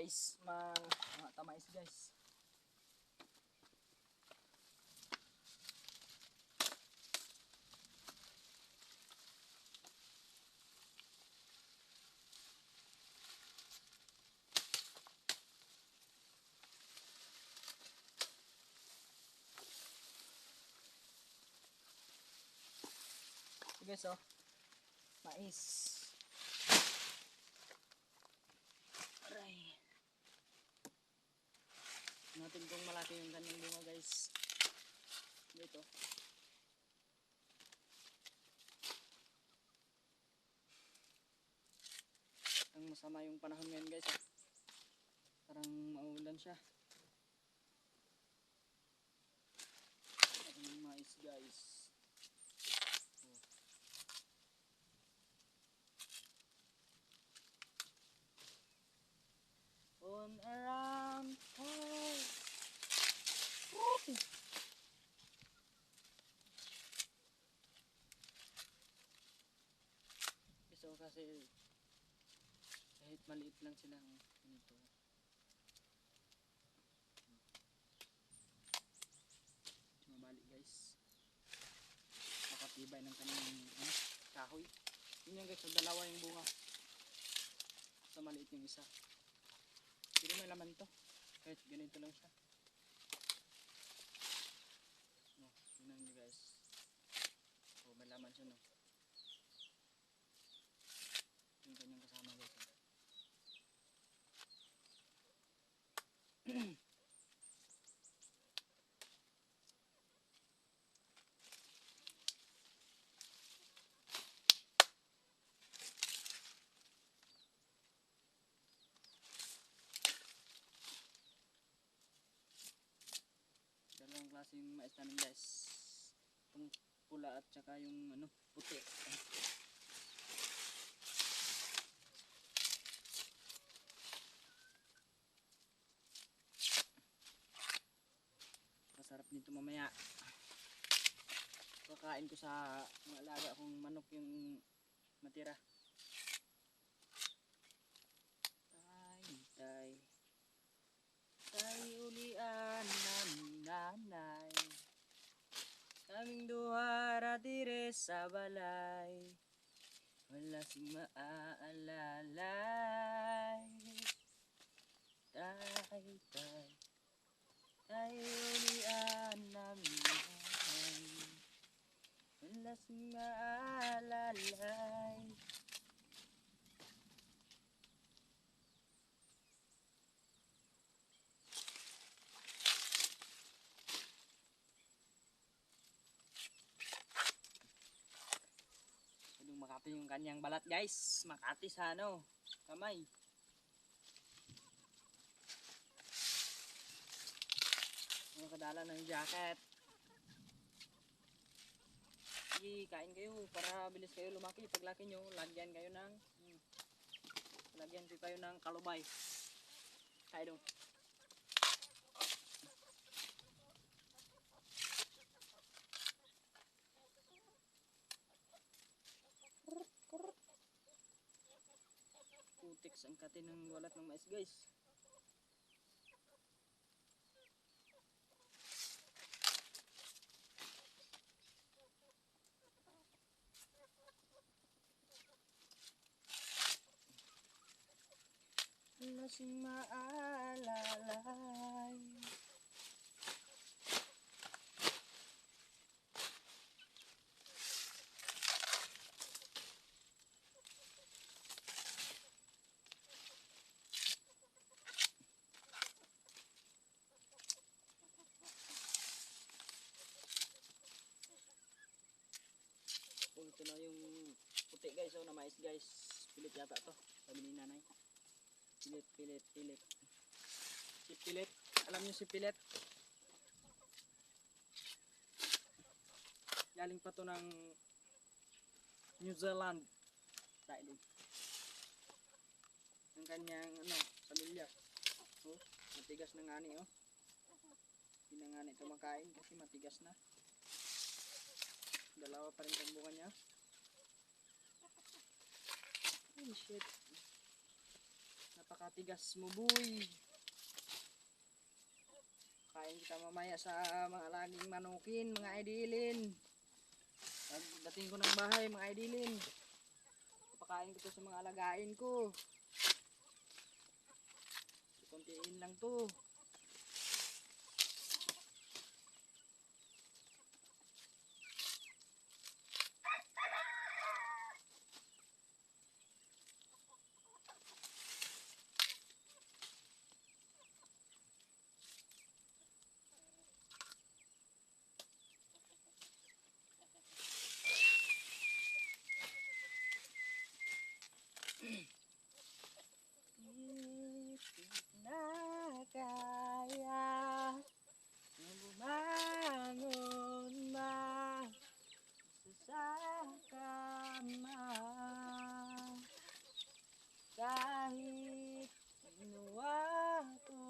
guys, mga tamais guys. So guys, oh, mais. Aray. Natin kung malaki yung kanyang bunga guys. Dito. Ang masama yung panahon ngayon guys. Parang maulan siya. Ang mais guys. On around home. So kasi kahit maliit lang silang ganito. Mabalik guys. Makatibay ng kanyang kahoy. Yun yan guys, dalawa yung bunga. Sa maliit yung isa. Pero may laman to. Kahit ganito lang siya. No, tingnan nyo guys. Oh, may laman siya no. Yung kanyang kasama guys. Dalawang klaseng mais namin guys. Itong pula at saka yung puti. Masarap nito mamaya. Kakain ko sa mga alaga kong manok yung matira. Tay ulian ng nanay. Kaming duhara dire sa balay. Wala sing maaalalay. Tay ulian ng nanay. Wala sing maaalalay. Makati yung kanyang balat guys. Makati sa kamay. Makadala ng jacket. Sige, kain kayo para bilis kayo lumaki. Paglaki nyo, lagyan kayo ng kalubay. Kain dong. Putik ang kati ng walat ng mais guys. Wala sing maalalay. Ito na yung puti guys, na mais guys. Pilit yata to, sabi ni nanay. Pilit. Si pilit, alam nyo si pilit. Galing pa to ng New Zealand. Dahil ang kanyang pamilya. Oh, matigas na ngani oh. Hindi na ngani ito makain kasi matigas na. Dalawa pa rin ang bunga niya. Ay shit. Napakatigas mo, boy. Kain kita mamaya sa mga laging manukin, mga idilin. Pagdating ko ng bahay, mga idilin. Pakain ko to sa mga alagain ko. Kuntiin lang to. Na kaya na bumangon sa kama kahit ginawa ko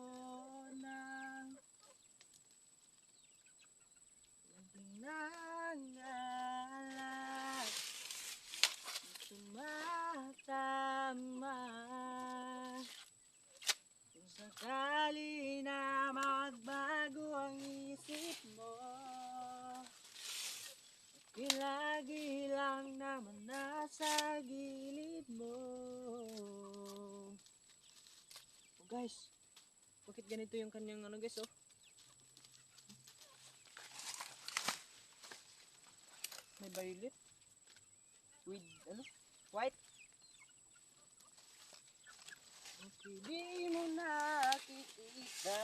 ng nangalat tumatama kung sakali na magbago ang isip mo. Lagi lang naman nasa gilid mo. Oh guys, bakit ganito yung kanyang ano guys oh? May violet with ano? White. Okay, di mo nakikita.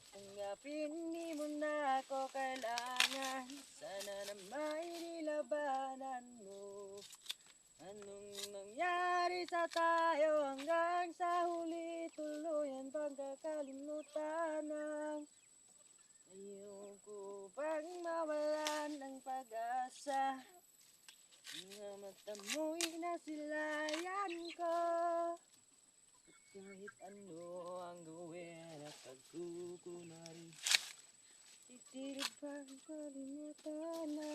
Tanggapin, di mo na ako kailangan. Sana na may nilabanan mo. Anong nangyari sa tayo hanggang sa huli tuluyan pagkakalimutan ng ayoko bang mawalan ng pag-asa. Mga mata mo'y nasilayan ko. Kahit ano ang gawin at pagkukunari, titirig pang kalimutan na